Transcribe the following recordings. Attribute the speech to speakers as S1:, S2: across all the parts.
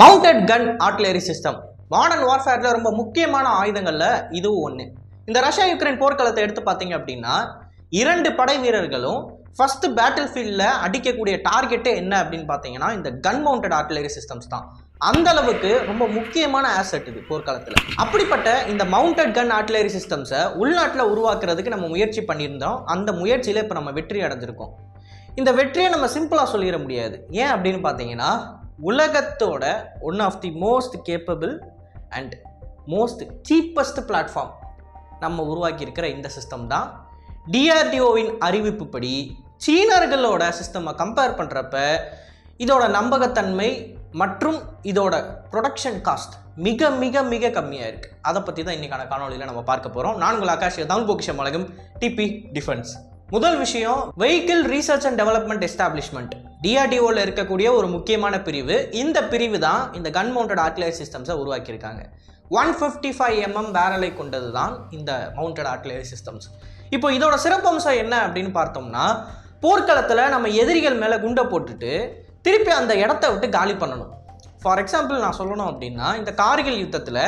S1: Mounted கன் artillery system modern வார்ஃபேர்ல ரொம்ப முக்கியமான ஆயுதங்கள்ல இதுவும் ஒன்று. இந்த ரஷ்யா யுக்ரைன் போர்க்களத்தை எடுத்து பார்த்தீங்க அப்படின்னா இரண்டு படை வீரர்களும் ஃபர்ஸ்ட் பேட்டில் ஃபீல்டில் அடிக்கக்கூடிய டார்கெட்டே என்ன அப்படின்னு பார்த்தீங்கன்னா இந்த கன் மவுண்டட் ஆர்ட்டிலரி சிஸ்டம்ஸ் தான். அந்த அளவுக்கு ரொம்ப முக்கியமான ஆசெட் இது போர்க்காலத்தில். அப்படிப்பட்ட இந்த மவுண்டட் கன் ஆர்ட்டிலரி சிஸ்டம்ஸை உள்நாட்டில் உருவாக்குறதுக்கு நம்ம முயற்சி பண்ணியிருந்தோம். அந்த முயற்சியில் இப்போ நம்ம வெற்றி அடைஞ்சிருக்கோம். இந்த வெற்றியை நம்ம சிம்பிளாக சொல்லிட முடியாது. ஏன் அப்படின்னு பார்த்தீங்கன்னா உலகத்தோட one of the most capable and most cheapest platform நம்ம உருவாக்கியிருக்கிற இந்த சிஸ்டம் தான். டிஆர்டிஓவின் அறிவிப்புப்படி சீனர்களோட சிஸ்டமை கம்பேர் பண்ணுறப்ப இதோட நம்பகத்தன்மை மற்றும் இதோட ப்ரொடக்ஷன் காஸ்ட் மிக மிக மிக கம்மியாக இருக்குது. அதை பற்றி தான் இன்றைக்கான காணொலியில் நம்ம பார்க்க போகிறோம். நான் உங்கள் ஆகாஷ், தமிழ் பொக்கிஷம் வழங்கும் டிபி டிஃபென்ஸ். முதல் விஷயம், vehicle research and development establishment டிஆர்டிஓவில் இருக்கக்கூடிய ஒரு முக்கியமான பிரிவு. இந்த பிரிவு தான் இந்த கன் மவுண்டட் ஆர்ட்டிலரி சிஸ்டம்ஸை உருவாக்கியிருக்காங்க. 155 mm பேரலை கொண்டது தான் இந்த மவுண்டட் ஆர்ட்டிலரி சிஸ்டம்ஸ். இப்போ இதோட சிறப்பம்சம் என்ன அப்படின்னு பார்த்தோம்னா, போர்க்களத்தில் நம்ம எதிரிகள் மேலே குண்டை போட்டுட்டு திருப்பி அந்த இடத்த விட்டு காலி பண்ணணும். ஃபார் எக்ஸாம்பிள் நான் சொல்லணும் அப்படின்னா, இந்த கார்கில் யுத்தத்தில்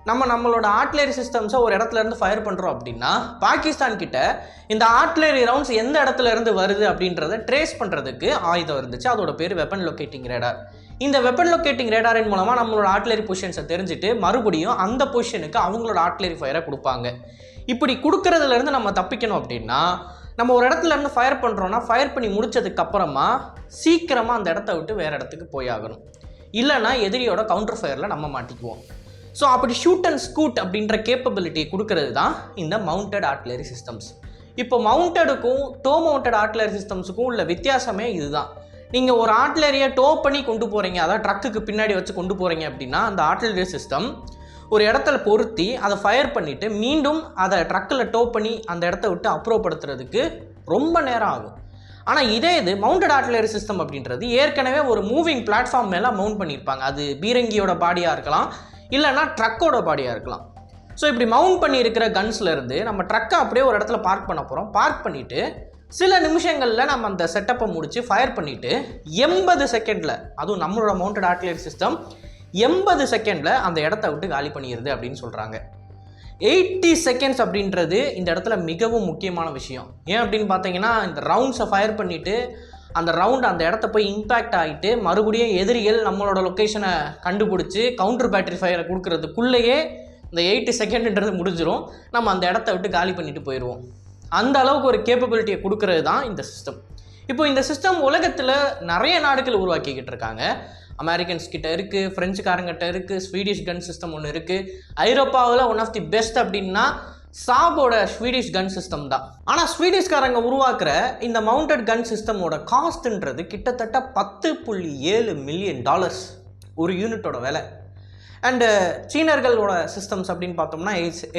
S1: நம்மளோட ஆர்ட்டிலரி சிஸ்டம்ஸை ஒரு இடத்துல இருந்து ஃபயர் பண்ணுறோம் அப்படின்னா பாகிஸ்தான் கிட்ட இந்த ஆர்ட்டிலரி ரவுண்ட்ஸ் எந்த இடத்துல இருந்து வருது அப்படின்றத ட்ரேஸ் பண்ணுறதுக்கு ஆயுதம் இருந்துச்சு. அதோட பேர் வெப்பன் லொக்கேட்டிங் ரேடார். இந்த வெப்பன் லொக்கேட்டிங் ரேடாரின் மூலமாக நம்மளோட ஆர்ட்டிலரி பொசிஷன்ஸை தெரிஞ்சுட்டு மறுபடியும் அந்த பொசிஷனுக்கு அவங்களோட ஆர்ட்டிலரி ஃபயரை கொடுப்பாங்க. இப்படி கொடுக்கறதுலேருந்து நம்ம தப்பிக்கணும் அப்படின்னா, நம்ம ஒரு இடத்துல இருந்து ஃபயர் பண்ணுறோன்னா ஃபயர் பண்ணி முடிச்சதுக்கு அப்புறமா சீக்கிரமாக அந்த இடத்த விட்டு வேறு இடத்துக்கு போய் ஆகணும். இல்லைனா எதிரியோட கவுண்டர் ஃபயரில் நம்ம மாட்டிக்குவோம். ஸோ அப்படி ஷூட் அண்ட் ஸ்கூட் அப்படின்ற கேப்பபிலிட்டியை கொடுக்கறது தான் இந்த மவுண்டட் ஆர்ட்டிலரி சிஸ்டம்ஸ். இப்போ மவுண்டடுக்கும் டோ மவுண்டட் ஆர்ட்டிலரி சிஸ்டம்ஸுக்கும் உள்ள வித்தியாசமே இதுதான். நீங்கள் ஒரு ஆர்ட்டிலரியை டோ பண்ணி கொண்டு போகிறீங்க, அதாவது ட்ரக்குக்கு பின்னாடி வச்சு கொண்டு போகிறீங்க அப்படின்னா அந்த ஆர்ட்டிலரி சிஸ்டம் ஒரு இடத்துல பொருத்தி அதை ஃபயர் பண்ணிவிட்டு மீண்டும் அதை ட்ரக்கில் டோ பண்ணி அந்த இடத்த விட்டு அப்புறப்படுத்துறதுக்கு ரொம்ப நேரம் ஆகும். ஆனால் இது மவுண்டட் ஆர்ட்டிலரி சிஸ்டம் அப்படின்றது ஏற்கனவே ஒரு மூவிங் பிளாட்ஃபார்ம் மேலே மவுண்ட் பண்ணியிருப்பாங்க. அது பீரங்கியோட பாடியாக இருக்கலாம், இல்லைனா ட்ரக்கோட பாடியாக இருக்கலாம். ஸோ இப்படி மவுண்ட் பண்ணியிருக்கிற கன்ஸ்லேருந்து நம்ம ட்ரக்கை அப்படியே ஒரு இடத்துல பார்க் பண்ண போகிறோம். பார்க் பண்ணிவிட்டு சில நிமிஷங்களில் நம்ம அந்த செட்டப்பை முடித்து ஃபயர் பண்ணிவிட்டு 80 செகண்டில், அதுவும் நம்மளோட மவுண்டட் ஆர்ட்டிலரி சிஸ்டம் 80 செகண்டில் அந்த இடத்த விட்டு காலி பண்ணிடுது அப்படின்னு சொல்கிறாங்க. 80 செகண்ட்ஸ் அப்படின்றது இந்த இடத்துல மிகவும் முக்கியமான விஷயம். ஏன் அப்படின்னு பார்த்தீங்கன்னா, இந்த ரவுண்ட்ஸை ஃபயர் பண்ணிவிட்டு அந்த ரவுண்ட் அந்த இடத்த போய் இம்பேக்ட் ஆகிட்டு மறுபடியும் எதிரிகள் நம்மளோட லொக்கேஷனை கண்டுபிடிச்சி கவுண்டர் பேட்டரி ஃபயரை கொடுக்கறதுக்குள்ளேயே இந்த 80 செகண்ட்ன்றது முடிஞ்சிடும். நம்ம அந்த இடத்த விட்டு காலி பண்ணிட்டு போயிடுவோம். அந்த அளவுக்கு ஒரு கேப்பபிலிட்டியை கொடுக்கறது தான் இந்த சிஸ்டம். இப்போ இந்த சிஸ்டம் உலகத்தில் நிறைய நாடுகள் உருவாக்கிக்கிட்டு இருக்காங்க. அமெரிக்கன்ஸ் கிட்ட இருக்குது, ஃப்ரெஞ்சுக்காரங்கிட்ட இருக்குது, ஸ்வீடிஷ் கன் சிஸ்டம் ஒன்று இருக்குது. ஐரோப்பாவில் ஒன் ஆஃப் தி பெஸ்ட் அப்படின்னா சாபோட ஸ்வீடிஷ் கன் சிஸ்டம் தான். ஆனால் ஸ்வீடிஷ்காரங்க உருவாக்குற இந்த மவுண்டட் கன் சிஸ்டமோட காஸ்ட்ன்றது கிட்டத்தட்ட $10.7 மில்லியன் ஒரு யூனிட்டோட விலை. அண்டு சீனர்களோட சிஸ்டம்ஸ் அப்படின்னு பார்த்தோம்னா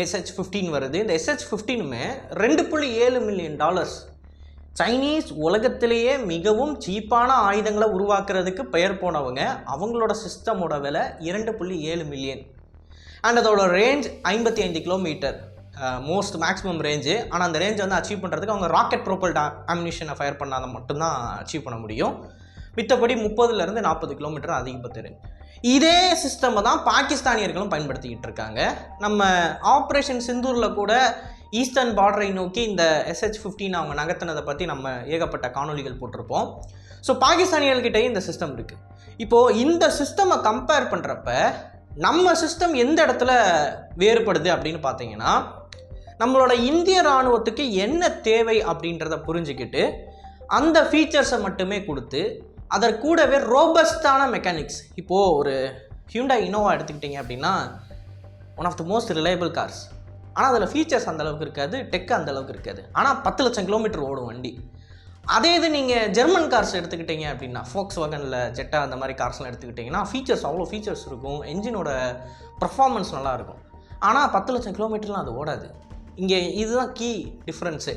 S1: SH-15 வருது. இந்த SH-15மே $2.7 மில்லியன். சைனீஸ் உலகத்திலேயே மிகவும் சீப்பான ஆயுதங்களை உருவாக்குறதுக்கு பெயர் போனவங்க. அவங்களோட சிஸ்டமோட விலை $2.7 மில்லியன். அண்ட் அதோட range 55 kilometre most maximum range. ஆனால் அந்த ரேஞ்சை வந்து அச்சீவ் பண்ணுறதுக்கு அவங்க ராக்கெட் ப்ரோப்பல்ட் அம்யூனிஷனை ஃபயர் பண்ணாத மட்டும்தான் அச்சீவ் பண்ண முடியும். மித்தபடி 30லேருந்து 40 கிலோமீட்டர் அதிகபட்ச ரேஞ்ச். இதே சிஸ்டமை தான் பாகிஸ்தானியர்களும் பயன்படுத்திக்கிட்டு இருக்காங்க. நம்ம ஆப்ரேஷன் சிந்தூரில் கூட ஈஸ்டர்ன் பார்டரை நோக்கி இந்த SH-15 அவங்க நகர்த்தினதை பற்றி நம்ம ஏகப்பட்ட காணொலிகள் போட்டிருப்போம். ஸோ பாகிஸ்தானியர்கிட்டையும் இந்த சிஸ்டம் இருக்குது. இப்போது இந்த சிஸ்டமை கம்பேர் பண்ணுறப்ப நம்ம சிஸ்டம் எந்த இடத்துல வேறுபடுது அப்படின்னு பார்த்தீங்கன்னா, நம்மளோட இந்திய இராணுவத்துக்கு என்ன தேவை அப்படின்றத புரிஞ்சுக்கிட்டு அந்த ஃபீச்சர்ஸை மட்டுமே கொடுத்து அதற்கூடவே ரோபஸ்டான மெக்கானிக்ஸ். இப்போது ஒரு ஹியூண்டாய் இனோவா எடுத்துக்கிட்டிங்க அப்படின்னா one of the most reliable cars. ஆனால் அதில் ஃபீச்சர்ஸ் அந்தளவுக்கு இருக்காது, டெக் அந்தளவுக்கு இருக்காது. ஆனால் 10 லட்சம் கிலோமீட்டர் ஓடும் வண்டி. அதே இது நீங்கள் ஜெர்மன் கார்ஸ் எடுத்துக்கிட்டிங்க அப்படின்னா, ஃபோக்ஸ் வேகனில் ஜெட்டா அந்த மாதிரி கார்ஸ்லாம் எடுத்துக்கிட்டிங்கன்னா ஃபீச்சர்ஸ் அவ்வளோ ஃபீச்சர்ஸ் இருக்கும், என்ஜினோட பர்ஃபார்மன்ஸ் நல்லாயிருக்கும். ஆனால் 10 லட்சம் கிலோமீட்டர்லாம் அது ஓடாது. இங்கே இதுதான் கீ டிஃப்ரென்ஸு.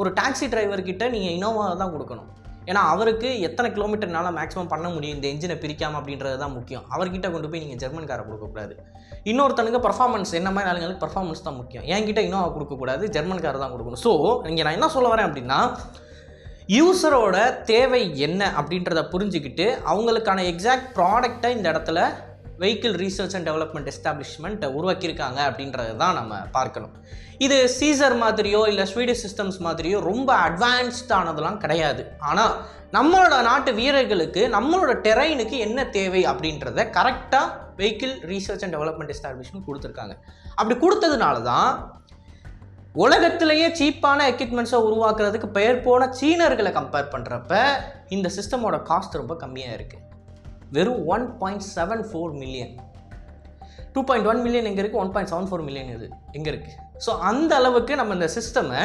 S1: ஒரு டாக்ஸி டிரைவர்கிட்ட நீங்கள் இனோவா தான் கொடுக்கணும். ஏன்னா அவருக்கு எத்தனை கிலோமீட்டர்னால மேக்ஸிமம் பண்ண முடியும் இந்த என்ஜினை பிரிக்காமல் அப்படின்றது தான் முக்கியம். அவர்கிட்ட கொண்டு போய் நீங்கள் ஜெர்மன் காரை கொடுக்கக்கூடாது. இன்னொருத்தனுக்கு பர்ஃபார்மன்ஸ், என்ன மாதிரி ஆளுங்களுக்கு பர்ஃபார்மன்ஸ் தான் முக்கியம். என்கிட்ட இனோவா கொடுக்கக்கூடாது, ஜெர்மன் காரை தான் கொடுக்கணும். ஸோ இங்கே நான் என்ன சொல்ல வரேன் அப்படின்னா, யூசரோட தேவை என்ன அப்படின்றத புரிஞ்சுக்கிட்டு அவங்களுக்கான எக்ஸாக்ட் ப்ராடக்டை இந்த இடத்துல vehicle research and development establishment உருவாக்கியிருக்காங்க அப்படின்றது தான் நம்ம பார்க்கணும். இது சீசர் மாதிரியோ இல்லை ஸ்வீடிஷ் சிஸ்டம்ஸ் மாதிரியோ ரொம்ப அட்வான்ஸ்டானதெல்லாம் கிடையாது. ஆனால் நம்மளோட நாட்டு வீரர்களுக்கு நம்மளோட டெரைனுக்கு என்ன தேவை அப்படின்றத கரெக்டாக vehicle research and development establishment கொடுத்துருக்காங்க. அப்படி கொடுத்ததுனால தான் உலகத்திலேயே சீப்பான எக்யூப்மெண்ட்ஸை உருவாக்குறதுக்கு பெயர் போன சீனர்களை கம்பேர் பண்ணுறப்ப இந்த சிஸ்டமோட காஸ்ட் ரொம்ப கம்மியாக இருக்குது. வெறும் 1.74 மில்லியன். 2.1 மில்லியன் எங்கே இருக்குது, 1.74 மில்லியன் இது எங்கே இருக்குது. ஸோ அந்த அளவுக்கு நம்ம இந்த சிஸ்டமை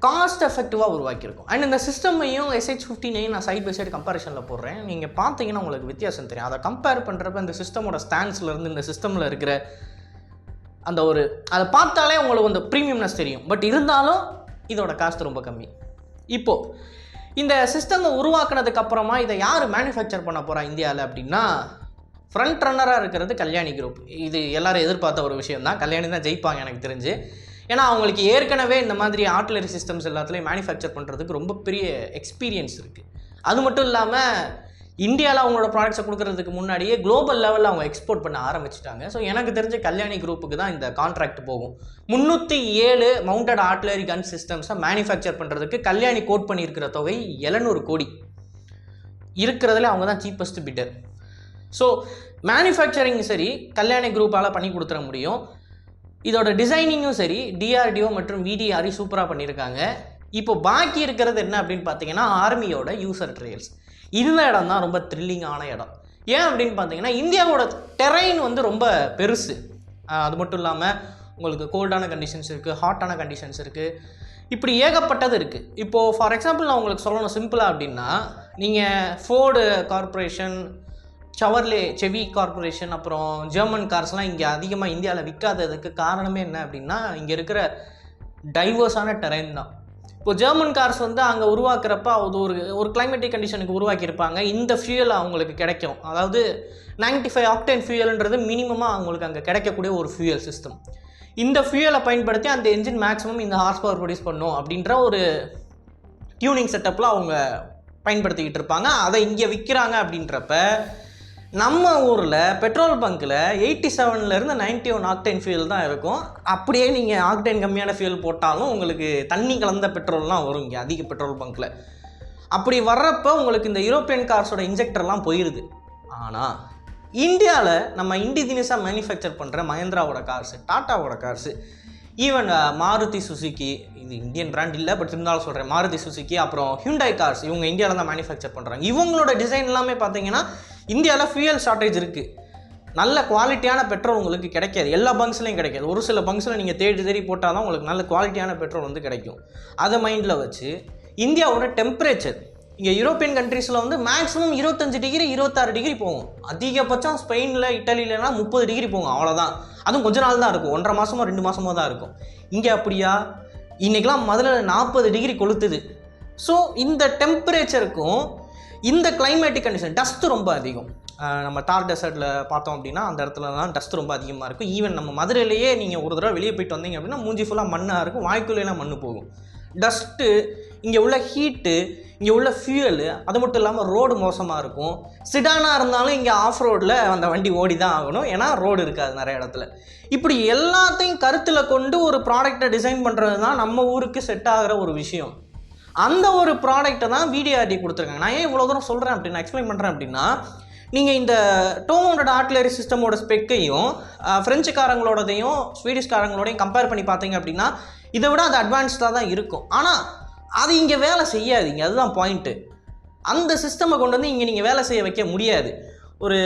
S1: காஸ்ட் எஃபெக்டிவாக உருவாக்கியிருக்கோம். அண்ட் இந்த சிஸ்டமையும் SH-59 நான் சைட் பை சைடு கம்பேரிஷனில் போடுறேன். நீங்கள் பார்த்தீங்கன்னா உங்களுக்கு வித்தியாசம் தெரியும். அதை கம்பேர் பண்ணுறப்ப இந்த சிஸ்டமோட ஸ்டாண்ட்ஸ்லேருந்து இந்த சிஸ்டமில் இருக்கிற அந்த ஒரு அதை பார்த்தாலே உங்களுக்கு அந்த ப்ரீமியம்னஸ் தெரியும். பட் இருந்தாலும் இதோட காஸ்ட் ரொம்ப கம்மி. இப்போது இந்த சிஸ்டமை உருவாக்குனதுக்கு அப்புறமா இதை யார் மேனுஃபேக்சர் பண்ண போகிறா இந்தியாவில் அப்படின்னா, ஃப்ரண்ட் ரன்னராக இருக்கிறது கல்யாணி குரூப். இது எல்லாரும் எதிர்பார்த்த ஒரு விஷயம் தான். கல்யாணி தான் ஜெயிப்பாங்க எனக்கு தெரிஞ்சு. ஏன்னா அவங்களுக்கு ஏற்கனவே இந்த மாதிரி ஆர்ட்டிலரி சிஸ்டம்ஸ் எல்லாத்துலேயும் மேனுஃபேக்சர் பண்ணுறதுக்கு ரொம்ப பெரிய எக்ஸ்பீரியன்ஸ் இருக்குது. அது மட்டும் இல்லாமல் இந்தியாவில் அவங்களோட ப்ராடக்ட்ஸை கொடுக்குறதுக்கு முன்னாடியே குளோபல் லெவலில் அவங்க எக்ஸ்போர்ட் பண்ண ஆரம்பிச்சிட்டாங்க. ஸோ எனக்கு தெரிஞ்ச கல்யாணி குரூப்புக்கு தான் இந்த கான்ட்ராக்ட் போகும். 307 மவுண்டட் ஆர்ட்டிலரி கன் சிஸ்டம்ஸை மேனுஃபேக்சர் பண்ணுறதுக்கு கல்யாணி கோட் பண்ணியிருக்கிற தொகை 700 கோடி. இருக்கிறதுல அவங்க தான் சீப்பஸ்ட் பிட்டர். ஸோ மேனுஃபேக்சரிங் சரி கல்யாணி குரூப்பால் பண்ணி கொடுத்துட முடியும். இதோட டிசைனிங்கும் சரி DRDO மற்றும் VDRE சூப்பராக பண்ணியிருக்காங்க. இப்போ பாக்கி இருக்கிறது என்ன அப்படின்னு பார்த்தீங்கன்னா ஆர்மியோட யூசர் ட்ரையல்ஸ். இந்த இடம் தான் ரொம்ப த்ரில்லிங்கான இடம். ஏன் அப்படின்னு பார்த்தீங்கன்னா இந்தியாவோட டெரைன் வந்து ரொம்ப பெருசு. அது மட்டும் இல்லாமல் உங்களுக்கு கோல்டான கண்டிஷன்ஸ் இருக்குது, ஹாட்டான கண்டிஷன்ஸ் இருக்குது, இப்படி ஏகப்பட்டது இருக்குது. இப்போது ஃபார் எக்ஸாம்பிள் நான் உங்களுக்கு சொல்லணும் சிம்பிளாக அப்படின்னா, நீங்கள் ஃபோர்டு கார்பரேஷன், செவி கார்பரேஷன், அப்புறம் ஜெர்மன் கார்ஸ்லாம் இங்கே அதிகமாக இந்தியாவில் விற்காததுக்கு காரணமே என்ன அப்படின்னா இங்கே இருக்கிற டைவர்ஸான டெரைன் தான். இப்போ ஜெர்மன் கார்ஸ் வந்து அங்கே உருவாக்குறப்ப அது ஒரு கிளைமேட்டிக் கண்டிஷனுக்கு உருவாக்கியிருப்பாங்க. இந்த ஃபியூயல் அவங்களுக்கு கிடைக்கும். அதாவது 95 ஆக்டேன் ஃபியூயல்ன்றது மினிமமாக அவங்களுக்கு அங்கே கிடைக்கக்கூடிய ஒரு ஃபியூயல் சிஸ்டம். இந்த ஃபியூயலை பயன்படுத்தி அந்த என்ஜின் மேக்ஸிமம் இந்த ஹார்ஸ் பவர் ப்ரொடியூஸ் பண்ணும் அப்படின்ற ஒரு டியூனிங் செட்டப்பில் அவங்க பயன்படுத்திக்கிட்டு இருப்பாங்க. அதை இங்கே விற்கிறாங்க. அப்படின்றப்ப நம்ம ஊரில் பெட்ரோல் பங்க்கில் 87லேருந்து 91 ஆக்டேன் ஃபியூயல் தான் இருக்கும். அப்படியே நீங்கள் ஆக்டேன் கம்மியான ஃபியூயல் போட்டாலும் உங்களுக்கு தண்ணி கலந்த பெட்ரோல்லாம் வரும் இங்கே அதிக பெட்ரோல் பங்க்கில். அப்படி வர்றப்போ உங்களுக்கு இந்த யூரோப்பியன் கார்ஸோட இன்ஜெக்டர்லாம் போயிடுது. ஆனால் இந்தியாவில் நம்ம இண்டிஜினியஸாக மேனுஃபேக்சர் பண்ணுற மஹேந்திராவோட கார்ஸு, டாட்டாவோட கார்ஸு, ஈவன் மாருதி சுசுக்கி, இது இந்தியன் பிராண்ட் இல்லை பட் இருந்தாலும் சொல்கிறேன், மாருதி சுசுக்கி அப்புறம் ஹியூண்டாய் கார்ஸ் இவங்க இந்தியாவில் தான் மேனுஃபேக்சர் பண்ணுறாங்க. இவங்களோட டிசைன் எல்லாமே பார்த்தீங்கன்னா இந்தியாவில் ஃபியூயல் ஷார்ட்டேஜ் இருக்குது. நல்ல குவாலிட்டியான பெட்ரோல் உங்களுக்கு கிடைக்காது. எல்லா பங்க்ஸ்லையும் கிடைக்காது. ஒரு சில பங்க்ஸில் நீங்கள் தேடி போட்டால் தான் உங்களுக்கு நல்ல குவாலிட்டியான பெட்ரோல் வந்து கிடைக்கும். அதை மைண்டில் வச்சு இந்தியாவோட டெம்பரேச்சர் இங்கே யூரோப்பியன் கண்ட்ரீஸில் வந்து மேக்ஸிமம் 25 டிகிரி 26 டிகிரி போகும். அதிகபட்சம் ஸ்பெயினில் இட்டலியிலலாம் 30 டிகிரி போகும். அவ்வளோதான். அதுவும் கொஞ்ச நாள் தான் இருக்கும். 1.5 மாதமோ 2 மாதமோ தான் இருக்கும். இங்கே அப்படியா? இன்றைக்கெலாம் முதல்ல 40 டிகிரி கொளுத்துது. ஸோ இந்த டெம்பரேச்சருக்கும் இந்த கிளைமேட்டிக் கண்டிஷன் டஸ்ட்டு ரொம்ப அதிகம். நம்ம தார் டெசர்ட்டில் பார்த்தோம் அப்படின்னா அந்த இடத்துல தான் டஸ்ட் ரொம்ப அதிகமாக இருக்கும். ஈவன் நம்ம மதுரையிலேயே நீங்கள் ஒரு தடவை வெளியே போயிட்டு வந்தீங்க அப்படின்னா மூஞ்சி ஃபுல்லாக மண்ணாக இருக்கும், வாய்க்குள்ளேலாம் மண் போகும். டஸ்ட்டு, இங்கே உள்ள ஹீட்டு, இங்கே உள்ள ஃபியூயலு, அது மட்டும் இல்லாமல் ரோடு மோசமாக இருக்கும். சிடானாக இருந்தாலும் இங்கே ஆஃப் ரோடில் அந்த வண்டி ஓடி தான் ஆகணும், ஏன்னா ரோடு இருக்காது நிறைய இடத்துல. இப்படி எல்லாத்தையும் கருத்தில் கொண்டு ஒரு ப்ராடக்டை டிசைன் பண்ணுறது தான் நம்ம ஊருக்கு செட் ஆகிற ஒரு விஷயம். அந்த ஒரு ப்ராடக்டை தான் VDRD கொடுத்துருக்காங்க. நான் ஏன் இவ்வளோ தூரம் சொல்கிறேன் அப்படின்னு எக்ஸ்பிளைன் பண்ணுறேன் அப்படின்னா, நீங்கள் இந்த டோ மவுண்டட் ஆர்ட்டிலரி சிஸ்டமோட ஸ்பெக்கையும் ஃப்ரெஞ்சுக்காரங்களோடதையும் ஸ்வீடிஷ்காரங்களோடையும் கம்பேர் பண்ணி பார்த்தீங்க அப்படின்னா இதை விட அது அட்வான்ஸ்டாக தான் இருக்கும். ஆனால் அது இங்கே வேலை செய்யாதீங்க. அதுதான் பாயிண்ட்டு. அந்த சிஸ்டமை கொண்டு வந்து இங்கே நீங்கள் வேலை செய்ய வைக்க முடியாது. ஒரு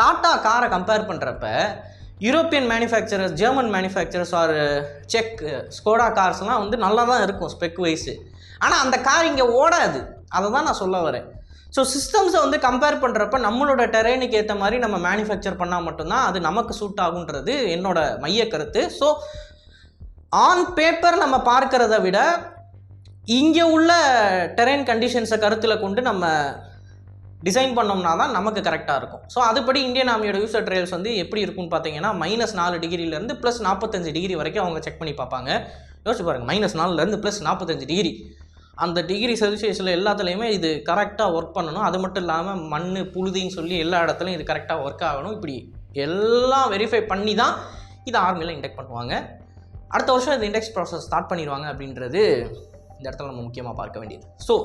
S1: டாட்டா காரை கம்பேர் பண்ணுறப்ப European manufacturers, German manufacturers or செக் ஸ்கோடா கார்ஸ்லாம் வந்து நல்லா தான் இருக்கும் ஸ்பெக் வைஸு. ஆனால் அந்த கார் இங்கே ஓடாது. அதை தான் நான் சொல்ல வரேன். ஸோ சிஸ்டம்ஸை வந்து கம்பேர் பண்ணுறப்ப நம்மளோட டெரைனுக்கு ஏற்ற மாதிரி நம்ம மேனுஃபேக்சர் பண்ணால் மட்டும்தான் அது நமக்கு சூட் ஆகுன்றது என்னோட மைய கருத்து. ஸோ ஆன் பேப்பர் நம்ம பார்க்கறத விட இங்கே உள்ள டெரைன் கண்டிஷன்ஸை கருத்தில் கொண்டு நம்ம டிசைன் பண்ணோம்னா தான் நமக்கு கரெக்டாக இருக்கும். ஸோ அதுபடி இந்தியன் ஆர்மியோட யூசர் ட்ரையல்ஸ் வந்து எப்படி இருக்குன்னு பார்த்தீங்கன்னா -4 டிகிரிலேருந்து +45 டிகிரி வரைக்கும் அவங்க செக் பண்ணி பார்ப்பாங்க. யோசிச்சு பாருங்கள், -4லேருந்து +45 டிகிரி. அந்த டிகிரி செல்சியஸில் எல்லாத்துலேயுமே இது கரெக்டாக ஒர்க் பண்ணணும். அது மட்டும் இல்லாமல் மண் புழுதின்னு சொல்லி எல்லா இடத்துலையும் இது கரெக்டாக ஒர்க் ஆகணும். இப்படி எல்லாம் வெரிஃபை பண்ணி தான் இது ஆர்மியில் இண்டெக்ட் பண்ணுவாங்க. அடுத்த வருஷம் இந்த இண்டெக்ஸ் ப்ராசஸ் ஸ்டார்ட் பண்ணிடுவாங்க அப்படின்றது இந்த இடத்துல நம்ம முக்கியமாக பார்க்க வேண்டியது. ஸோ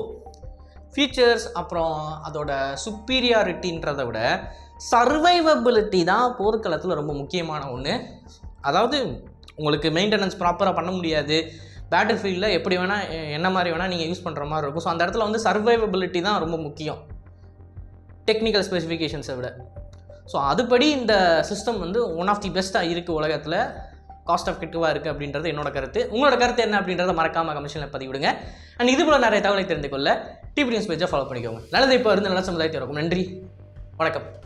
S1: ஃபீச்சர்ஸ் அப்புறம் அதோட சுப்பீரியாரிட்டின்றதை விட சர்வைவபிலிட்டி தான் போர்க்களத்தில் ரொம்ப முக்கியமான ஒன்று. அதாவது உங்களுக்கு மெயின்டெனன்ஸ் ப்ராப்பராக பண்ண முடியாது, பேட்டில் ஃபீல்டில் எப்படி வேணால் என்ன மாதிரி வேணால் நீங்கள் யூஸ் பண்ணுற மாதிரி இருக்கும். ஸோ அந்த இடத்துல வந்து சர்வைவபிலிட்டி தான் ரொம்ப முக்கியம் டெக்னிக்கல் ஸ்பெசிஃபிகேஷன்ஸை விட. ஸோ அதுபடி இந்த சிஸ்டம் வந்து ஒன் ஆஃப் தி பெஸ்ட்டாக இருக்குது உலகத்தில், காஸ்ட் எஃபெக்டிவாக இருக்குது அப்படின்றது என்னோட கருத்து. உங்களோட கருத்து என்ன அப்படின்றத மறக்காமல் கமெண்ட்ஸில் பதிவிடுங்க. அண்ட் இது போல் நிறைய தகவலை தெரிந்து கொள்ள டிபி நியூஸ் பேஜை ஃபாலோ பண்ணிக்கோங்க. நல்லது இப்போ இருந்து நல்ல சமுதாயத்தை இருக்கும். நன்றி, வணக்கம்.